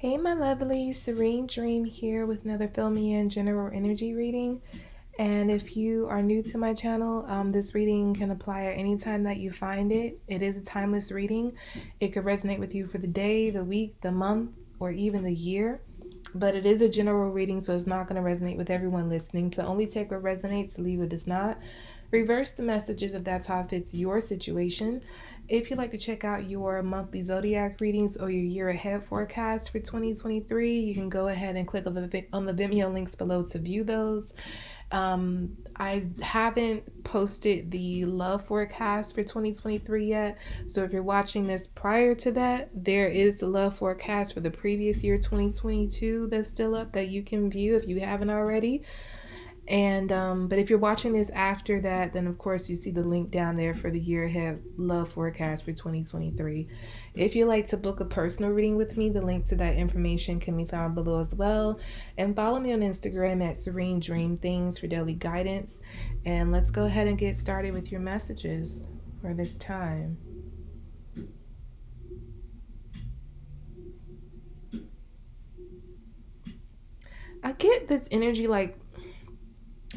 Hey, my lovely Serene Dream here with another Fill Me In General Energy reading. And if you are new to my channel, this reading can apply at any time that you find it. It is a timeless reading. It could resonate with you for the day, the week, the month, or even the year. But it is a general reading, so it's not going to resonate with everyone listening. So only take what resonates, leave what does not. Reverse the messages if that's how it fits your situation. If you'd like to check out your monthly Zodiac readings or your year ahead forecast for 2023, you can go ahead and click on the Vimeo links below to view those. I haven't posted the love forecast for 2023 yet. So if you're watching this prior to that, there is the love forecast for the previous year, 2022, that's still up that you can view if you haven't already. And but if you're watching this after that, then of course you see the link down there for the year ahead love forecast for 2023. If you'd like to book a personal reading with me, the link to that information can be found below as well. And follow me on Instagram at Serene Dream Things for daily guidance. And let's go ahead and get started with your messages for this time. I get this energy like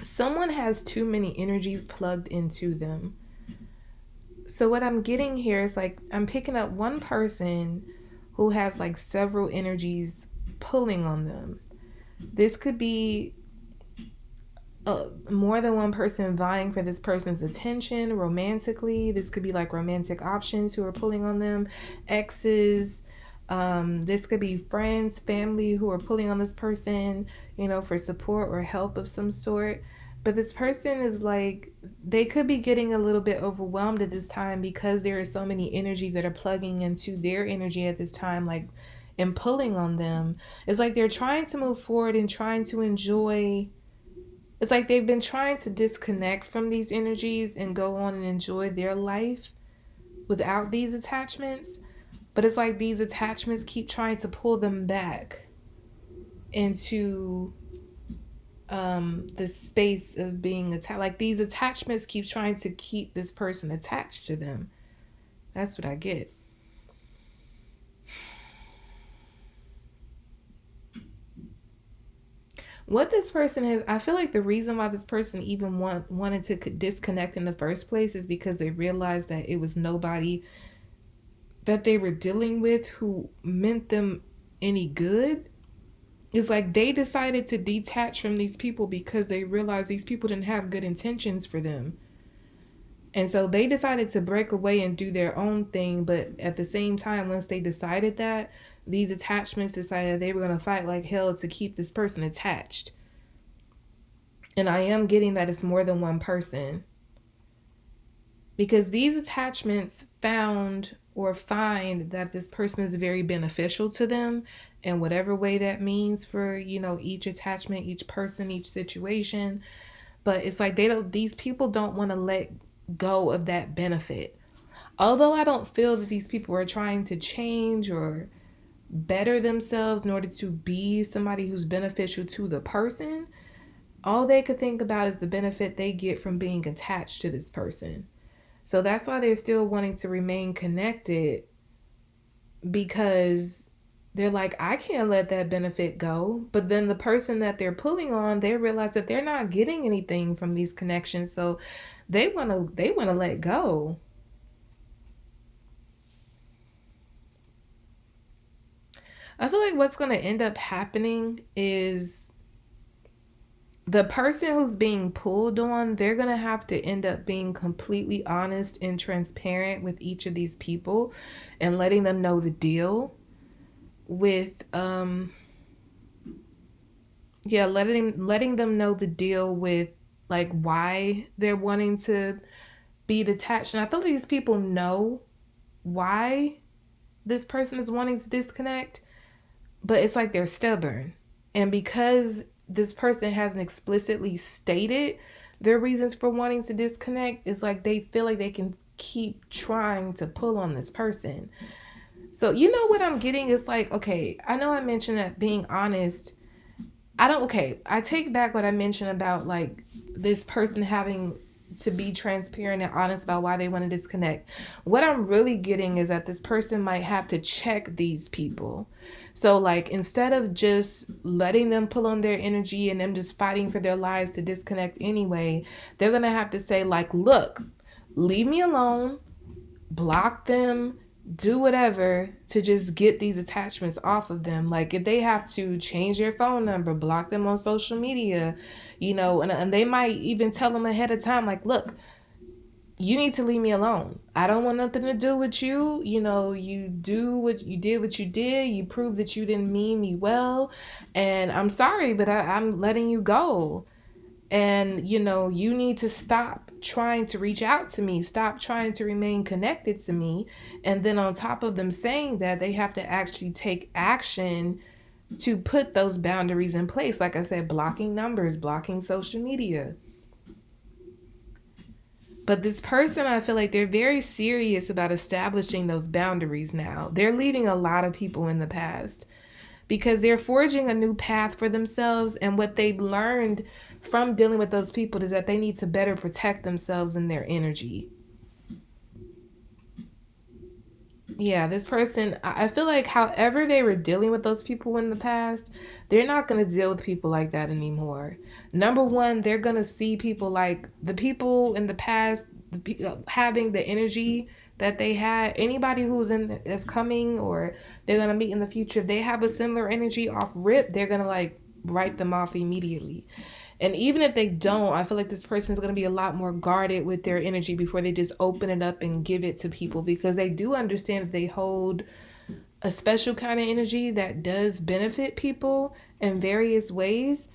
someone has too many energies plugged into them. So what I'm getting here is like I'm picking up one person who has like several energies pulling on them. This could be more than one person vying for this person's attention romantically. This could be like romantic options who are pulling on them, exes. This could be friends, family who are pulling on this person, for support or help of some sort. But this person is like, they could be getting a little bit overwhelmed at this time because there are so many energies that are plugging into their energy at this time, like, and pulling on them. It's like they're trying to move forward and trying to enjoy. It's like they've been trying to disconnect from these energies and go on and enjoy their life without these attachments. But it's like these attachments keep trying to pull them back into the space of being attached. Like these attachments keep trying to keep this person attached to them. That's what I get. What this person has, I feel like the reason why this person even wanted to disconnect in the first place is because they realized that it was nobody that they were dealing with who meant them any good. It's like they decided to detach from these people because they realized these people didn't have good intentions for them. And so they decided to break away and do their own thing. But at the same time, once they decided that, these attachments decided they were going to fight like hell to keep this person attached. And I am getting that it's more than one person. Because these attachments found or find that this person is very beneficial to them in whatever way that means for, each attachment, each person, each situation. But it's like these people don't want to let go of that benefit. Although I don't feel that these people are trying to change or better themselves in order to be somebody who's beneficial to the person, all they could think about is the benefit they get from being attached to this person. So that's why they're still wanting to remain connected, because they're like, I can't let that benefit go. But then the person that they're pulling on, they realize that they're not getting anything from these connections. So they want to let go. I feel like what's going to end up happening is the person who's being pulled on, they're going to have to end up being completely honest and transparent with each of these people and letting them know the deal with letting them know the deal with like why they're wanting to be detached. And I feel like these people know why this person is wanting to disconnect, but it's like they're stubborn. And because this person hasn't explicitly stated their reasons for wanting to disconnect, is like they feel like they can keep trying to pull on this person. So what I'm getting is like, okay, I know I mentioned that being honest. I take back what I mentioned about like this person having to be transparent and honest about why they want to disconnect. What I'm really getting is that this person might have to check these people. So, like, instead of just letting them pull on their energy and them just fighting for their lives to disconnect anyway, they're going to have to say, like, look, leave me alone, block them, do whatever to just get these attachments off of them. Like, if they have to change their phone number, block them on social media, and they might even tell them ahead of time, like, look, you need to leave me alone. I don't want nothing to do with you. You do what you did. You proved that you didn't mean me well. And I'm sorry, but I'm letting you go. And, you need to stop trying to reach out to me. Stop trying to remain connected to me. And then on top of them saying that, they have to actually take action to put those boundaries in place. Like I said, blocking numbers, blocking social media. But this person, I feel like they're very serious about establishing those boundaries now. They're leaving a lot of people in the past because they're forging a new path for themselves. And what they've learned from dealing with those people is that they need to better protect themselves and their energy. Yeah, this person, I feel like however they were dealing with those people in the past, they're not going to deal with people like that anymore. Number one, they're going to see people like the people in the past having the energy that they had. Anybody that's coming or they're going to meet in the future, if they have a similar energy off rip, they're going to like write them off immediately. And even if they don't, I feel like this person is going to be a lot more guarded with their energy before they just open it up and give it to people, because they do understand that they hold a special kind of energy that does benefit people in various ways.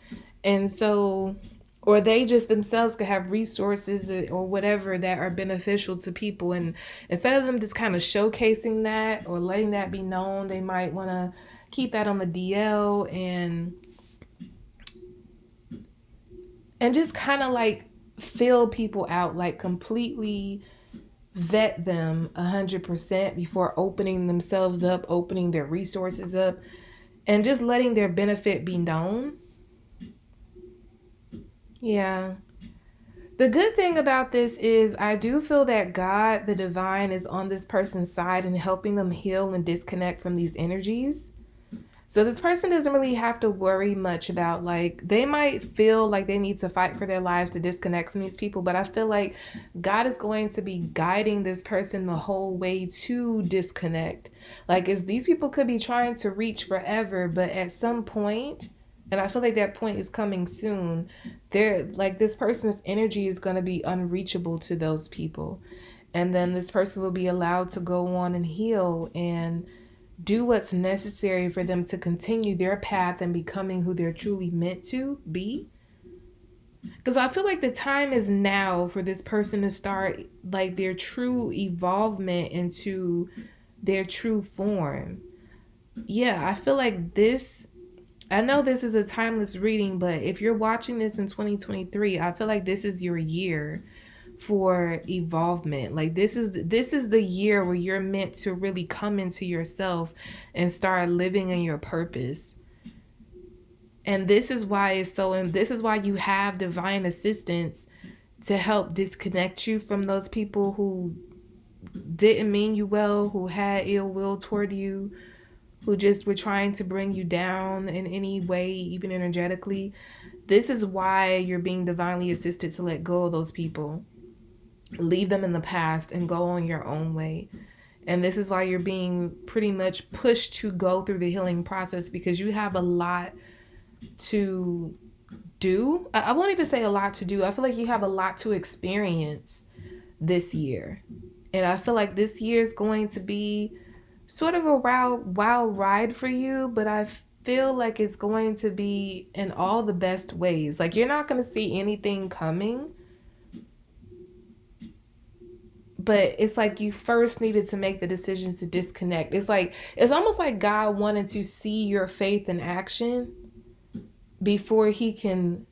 And so, or they just themselves could have resources or whatever that are beneficial to people. And instead of them just kind of showcasing that or letting that be known, they might want to keep that on the DL and just kind of like fill people out, like completely vet them 100% before opening themselves up, opening their resources up, and just letting their benefit be known. Yeah. The good thing about this is I do feel that God, the divine, is on this person's side and helping them heal and disconnect from these energies. So this person doesn't really have to worry much about, like, they might feel like they need to fight for their lives to disconnect from these people, but I feel like God is going to be guiding this person the whole way to disconnect. Like, as these people could be trying to reach forever, but at some point, and I feel like that point is coming soon, this person's energy is going to be unreachable to those people. And then this person will be allowed to go on and heal and do what's necessary for them to continue their path and becoming who they're truly meant to be. Because I feel like the time is now for this person to start like their true evolvement into their true form. Yeah, I feel like I know this is a timeless reading, but if you're watching this in 2023, I feel like this is your year for evolvement. Like, this is the year where you're meant to really come into yourself and start living in your purpose. And this is why you have divine assistance to help disconnect you from those people who didn't mean you well, who had ill will toward you, who just were trying to bring you down in any way, even energetically. This is why you're being divinely assisted to let go of those people. Leave them in the past and go on your own way. And this is why you're being pretty much pushed to go through the healing process, because you have a lot to do. I won't even say a lot to do. I feel like you have a lot to experience this year. And I feel like this year is going to be sort of a wild ride for you, but I feel like it's going to be in all the best ways. Like, you're not going to see anything coming, but it's like you first needed to make the decisions to disconnect. It's almost like God wanted to see your faith in action before he can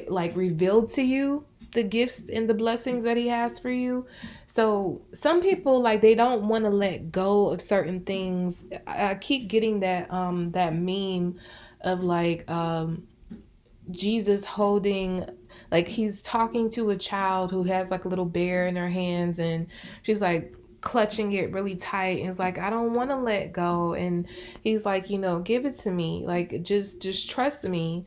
like reveal to you the gifts and the blessings that he has for you. So some people, like, they don't want to let go of certain things. I keep getting that meme of like Jesus holding, like he's talking to a child who has like a little bear in her hands, and she's like clutching it really tight and is like, I don't want to let go. And he's like, give it to me, like just trust me.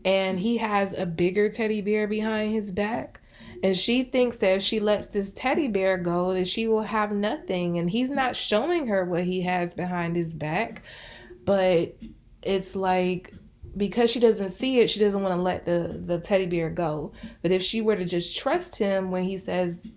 And he has a bigger teddy bear behind his back, and she thinks that if she lets this teddy bear go that she will have nothing, and he's not showing her what he has behind his back. But it's like, because she doesn't see it, she doesn't want to let the teddy bear go. But if she were to just trust him when he says,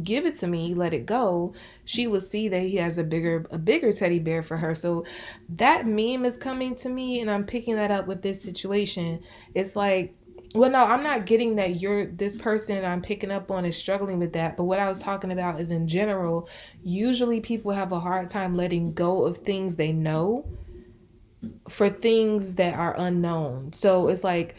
give it to me, let it go, she will see that he has a bigger teddy bear for her. So that meme is coming to me, and I'm picking that up with this situation. It's like, well, no, I'm not getting that you're this person I'm picking up on is struggling with that. But what I was talking about is in general, usually people have a hard time letting go of things they know for things that are unknown. So it's like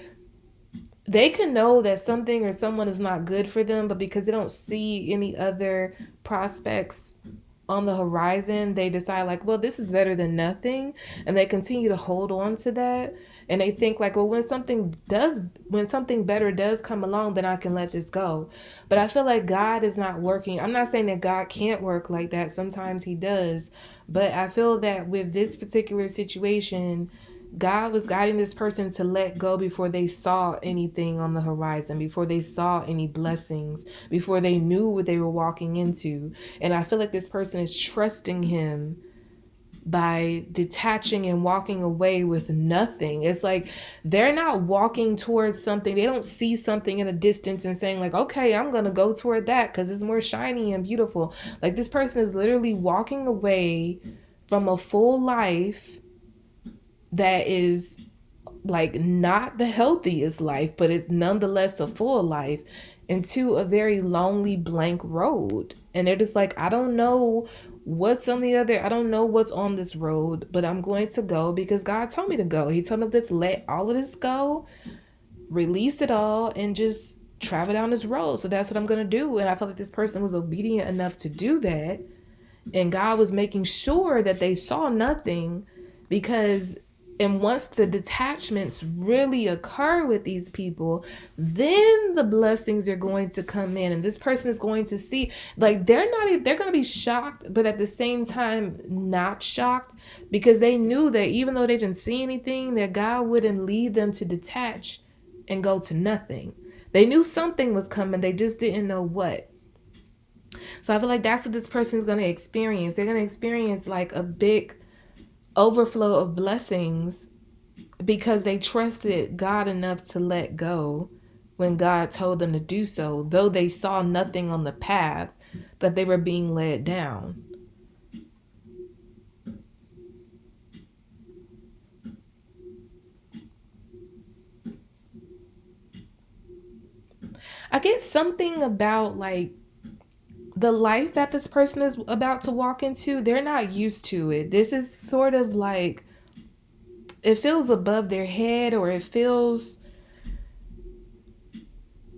they can know that something or someone is not good for them, but because they don't see any other prospects on the horizon, they decide like, well, this is better than nothing, and they continue to hold on to that. And they think like, well, when something better does come along, then I can let this go. But I feel like God is not working. I'm not saying that God can't work like that. Sometimes he does. But I feel that with this particular situation, God was guiding this person to let go before they saw anything on the horizon, before they saw any blessings, before they knew what they were walking into. And I feel like this person is trusting him by detaching and walking away with nothing. It's like they're not walking towards something. They don't see something in the distance and saying like, okay, I'm going to go toward that because it's more shiny and beautiful. Like this person is literally walking away from a full life that is like not the healthiest life, but it's nonetheless a full life, into a very lonely blank road. And they're just like, I don't know I don't know what's on this road, but I'm going to go because God told me to go. He told me to just let all of this go, release it all, and just travel down this road. So that's what I'm going to do. And I felt like this person was obedient enough to do that, and God was making sure that they saw nothing. Because and once the detachments really occur with these people, then the blessings are going to come in, and this person is going to see, like they're going to be shocked, but at the same time not shocked, because they knew that even though they didn't see anything, that God wouldn't lead them to detach and go to nothing. They knew something was coming, they just didn't know what. So I feel like that's what this person is going to experience. They're going to experience like a big overflow of blessings because they trusted God enough to let go when God told them to do so, though they saw nothing on the path, but they were being led down. I get something about like the life that this person is about to walk into. They're not used to it. This is sort of like, it feels above their head, or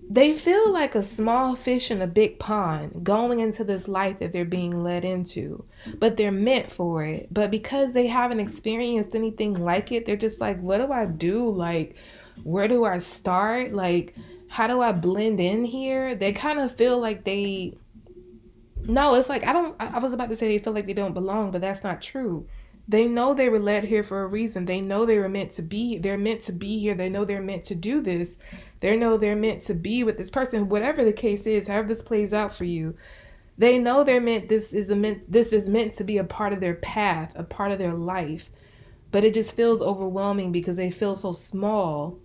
they feel like a small fish in a big pond going into this life that they're being led into, but they're meant for it. But because they haven't experienced anything like it, they're just like, what do I do? Like, where do I start? Like, how do I blend in here? They kind of feel like no, it's like, I was about to say they feel like they don't belong, but that's not true. They know they were led here for a reason. They know they were meant to be. They're meant to be here. They know they're meant to do this. They know they're meant to be with this person. Whatever the case is, however this plays out for you, they know they're meant. This is meant to be a part of their path, a part of their life. But it just feels overwhelming because they feel so small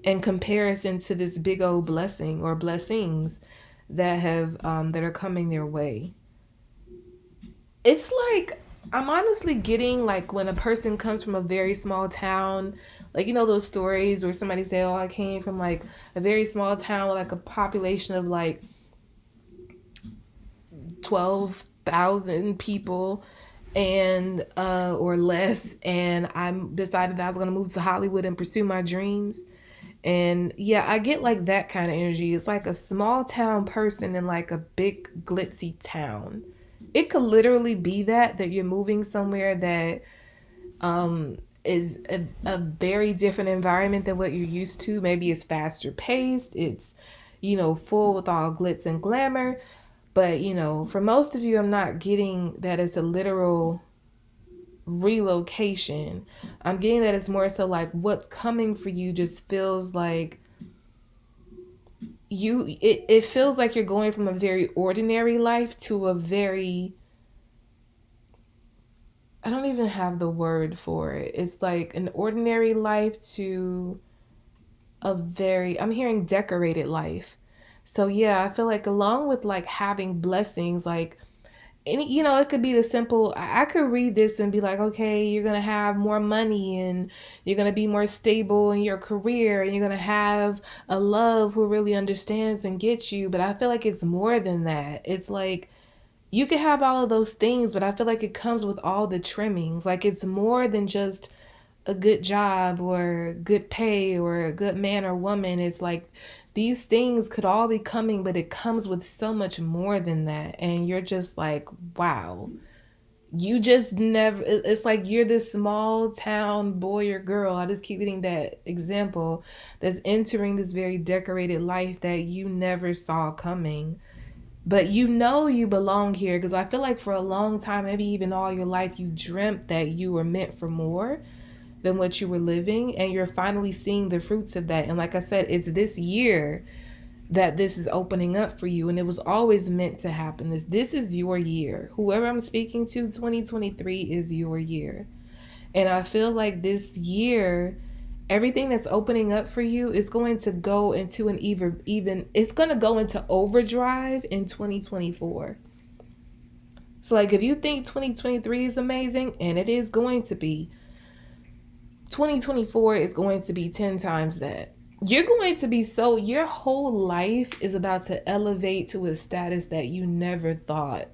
in comparison to this big old blessing or blessings that are coming their way. It's like, I'm honestly getting like when a person comes from a very small town, like those stories where somebody say, "Oh, I came from like a very small town with like a population of like 12,000 people and or less, and I decided that I was going to move to Hollywood and pursue my dreams." And yeah, I get like that kind of energy. It's like a small town person in like a big glitzy town. It could literally be that you're moving somewhere that is a very different environment than what you're used to. Maybe it's faster paced. It's, full with all glitz and glamour. But, for most of you, I'm not getting that it's a literal relocation. I'm getting that it's more so like what's coming for you just feels like it feels like you're going from a very ordinary life to a very, I don't even have the word for it. It's like an ordinary life to a very, I'm hearing decorated life. So yeah, I feel like along with like having blessings, like any, it could be the simple, I could read this and be like, okay, you're going to have more money and you're going to be more stable in your career and you're going to have a love who really understands and gets you. But I feel like it's more than that. It's like you can have all of those things, but I feel like it comes with all the trimmings. Like it's more than just a good job or good pay or a good man or woman. It's like these things could all be coming, but it comes with so much more than that. And you're just like, wow, you just never, it's like you're this small town boy or girl. I just keep getting that example that's entering this very decorated life that you never saw coming. But you belong here because I feel like for a long time, maybe even all your life, you dreamt that you were meant for more than what you were living, and you're finally seeing the fruits of that. And like I said, it's this year that this is opening up for you, and it was always meant to happen. This is your year. Whoever I'm speaking to, 2023 is your year. And I feel like this year, everything that's opening up for you is going to go into an even it's going to go into overdrive in 2024. So like if you think 2023 is amazing, and it is going to be, 2024 is going to be 10 times that. You're going to be so, your whole life is about to elevate to a status that you never thought.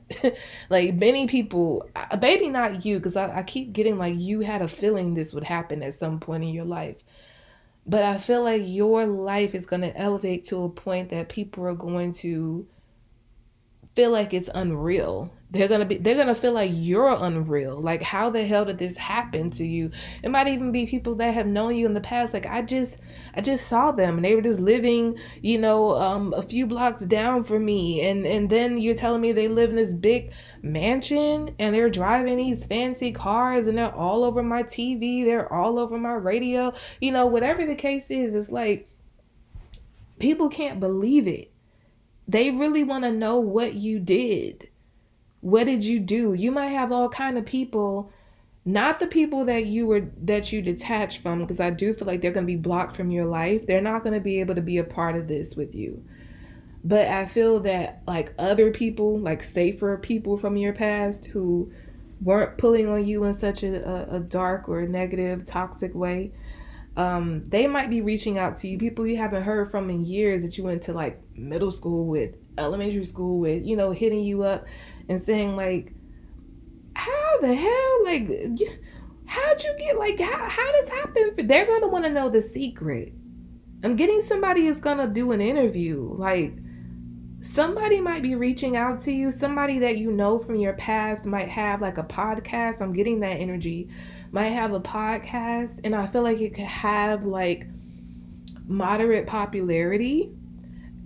Like many people, maybe not you, because I keep getting like you had a feeling this would happen at some point in your life. But I feel like your life is going to elevate to a point that people are going to feel like it's unreal. They're gonna feel like you're unreal. Like how the hell did this happen to you? It might even be people that have known you in the past. Like I just saw them and they were just living, a few blocks down from me, and then you're telling me they live in this big mansion and they're driving these fancy cars and they're all over my TV, they're all over my radio. Whatever the case is, it's like people can't believe it. They really want to know what you did. What did you do? You might have all kind of people, not the people that you detached from, because I do feel like they're going to be blocked from your life. They're not going to be able to be a part of this with you. But I feel that like other people, like safer people from your past who weren't pulling on you in such a dark or negative, toxic way, they might be reaching out to you, people you haven't heard from in years that you went to like middle school with, elementary school with, hitting you up and saying like, how the hell, like, how'd you get, like, how this happened? They're going to want to know the secret. I'm getting somebody is going to do an interview. Like, somebody might be reaching out to you. Somebody that you know from your past might have like a podcast. I'm getting that energy. Might have a podcast. And I feel like it could have like moderate popularity.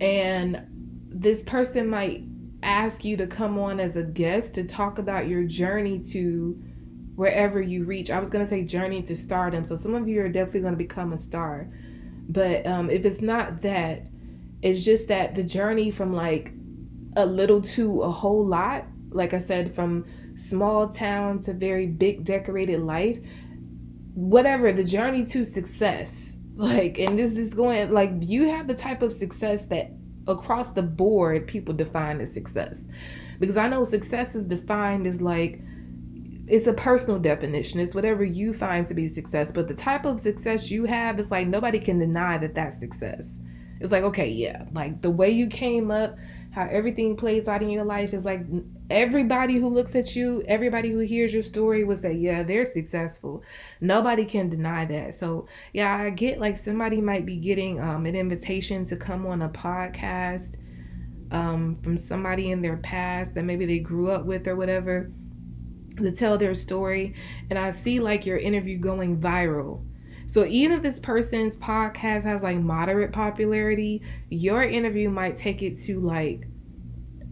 And this person might ask you to come on as a guest to talk about your journey to wherever you reach. I was going to say journey to stardom. So some of you are definitely going to become a star. But if it's not that, it's just that the journey from like a little to a whole lot, like I said, from small town to very big decorated life, whatever, the journey to success. Like, and this is going, like, you have the type of success that across the board people define as success. Because I know success is defined as like, it's a personal definition. It's whatever you find to be success. But the type of success you have, it's like nobody can deny that that's success. It's like, okay, yeah, like the way you came up, how everything plays out in your life is like everybody who looks at you, everybody who hears your story will say, yeah, they're successful. Nobody can deny that. So yeah, I get like somebody might be getting an invitation to come on a podcast from somebody in their past that maybe they grew up with or whatever. to tell their story, and I see like your interview going viral. So even if this person's podcast has like moderate popularity, your interview might take it to like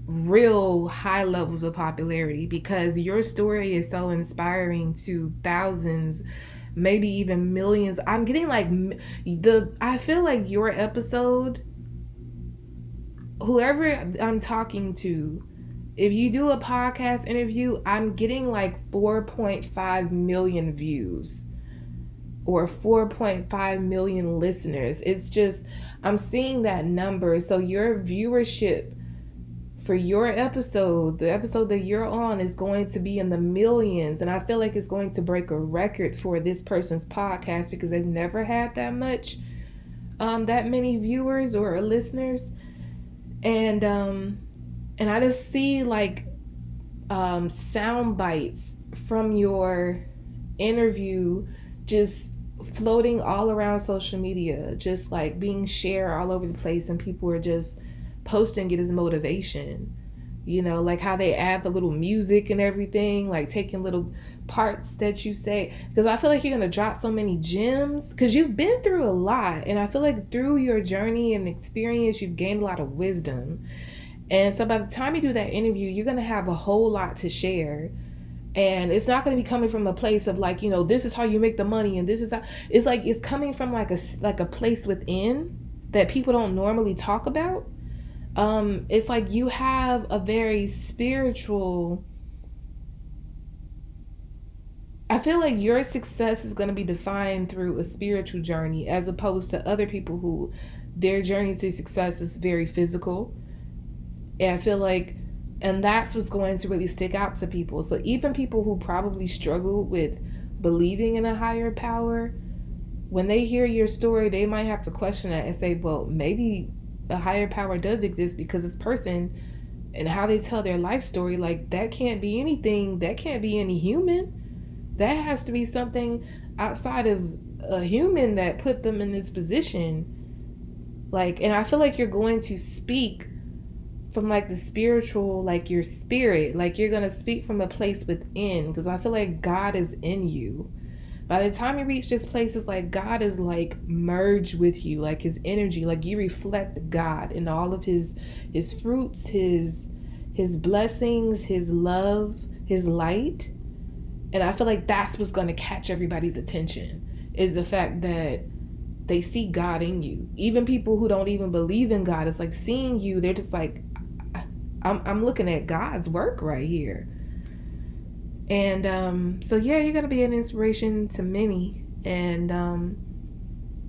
real high levels of popularity because your story is so inspiring to thousands, maybe even millions. I'm getting like I feel like your episode, whoever I'm talking to, if you do a podcast interview, I'm getting like 4.5 million views or 4.5 million listeners. It's just, I'm seeing that number. So your viewership for your episode, the episode that you're on, is going to be in the millions. And I feel like it's going to break a record for this person's podcast because they've never had that many viewers or listeners. And I just see like sound bites from your interview just floating all around social media, just like being shared all over the place, and people are just posting it as motivation. You know, like how they add the little music and everything, like taking little parts that you say. Because I feel like you're going to drop so many gems because you've been through a lot. And I feel like through your journey and experience, you've gained a lot of wisdom. And so by the time you do that interview, you're going to have a whole lot to share. And it's not going to be coming from a place of like, you know, this is how you make the money and this is how. It's like it's coming from like a place within that people don't normally talk about. It's like you have a very spiritual. I feel like your success is going to be defined through a spiritual journey as opposed to other people who their journey to success is very physical. And I feel like, and that's what's going to really stick out to people. So even people who probably struggle with believing in a higher power, when they hear your story, they might have to question that and say, well, maybe a higher power does exist, because this person and how they tell their life story, like that can't be anything, that can't be any human. That has to be something outside of a human that put them in this position. Like, and I feel like you're going to speak from like the spiritual, like your spirit, like you're going to speak from a place within, because I feel like God is in you. By the time you reach this place, it's like God is like merged with you, like his energy, like you reflect God in all of his fruits, his blessings, his love, his light. And I feel like that's what's going to catch everybody's attention, is the fact that they see God in you. Even people who don't even believe in God, it's like seeing you, they're just like, I'm looking at God's work right here. And so yeah, you're gonna be an inspiration to many, and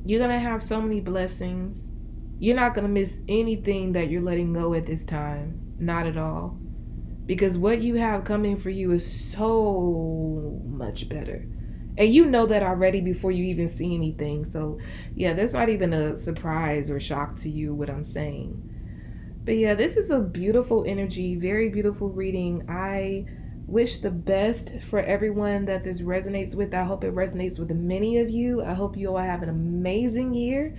you're gonna have so many blessings. You're not gonna miss anything that you're letting go at this time, not at all, because what you have coming for you is so much better, and you know that already before you even see anything. So yeah, that's not even a surprise or shock to you what I'm saying. But yeah, this is a beautiful energy, very beautiful reading. I wish the best for everyone that this resonates with. I hope it resonates with many of you. I hope you all have an amazing year.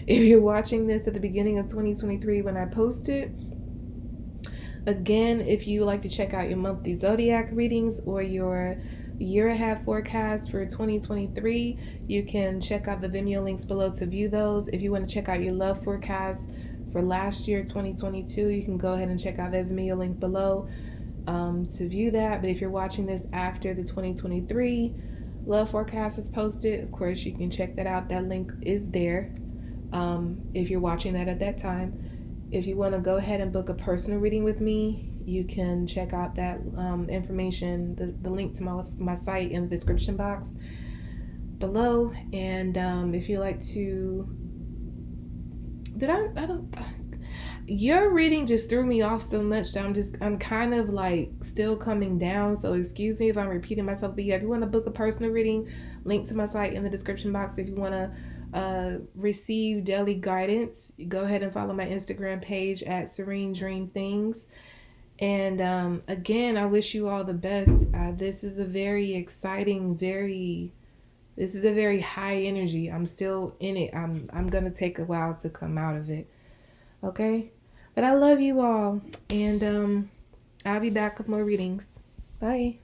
If you're watching this at the beginning of 2023 when I post it. Again, if you like to check out your monthly Zodiac readings or your year ahead forecast for 2023, you can check out the Vimeo links below to view those. If you want to check out your love forecast for last year, 2022, you can go ahead and check out the Vimeo link below to view that. But if you're watching this after the 2023 love forecast is posted, of course you can check that out. That link is there if you're watching that at that time. If you want to go ahead and book a personal reading with me, you can check out that information, the link to my site in the description box below. And if you like to, your reading just threw me off so much that I'm kind of like still coming down, so excuse me if I'm repeating myself. But yeah, if you want to book a personal reading, link to my site in the description box. If you want to receive daily guidance, go ahead and follow my Instagram page at Serene Dream Things. And again, I wish you all the best. This is a very exciting, this is a very high energy. I'm still in it. I'm gonna take a while to come out of it. Okay? But I love you all, and I'll be back with more readings. Bye.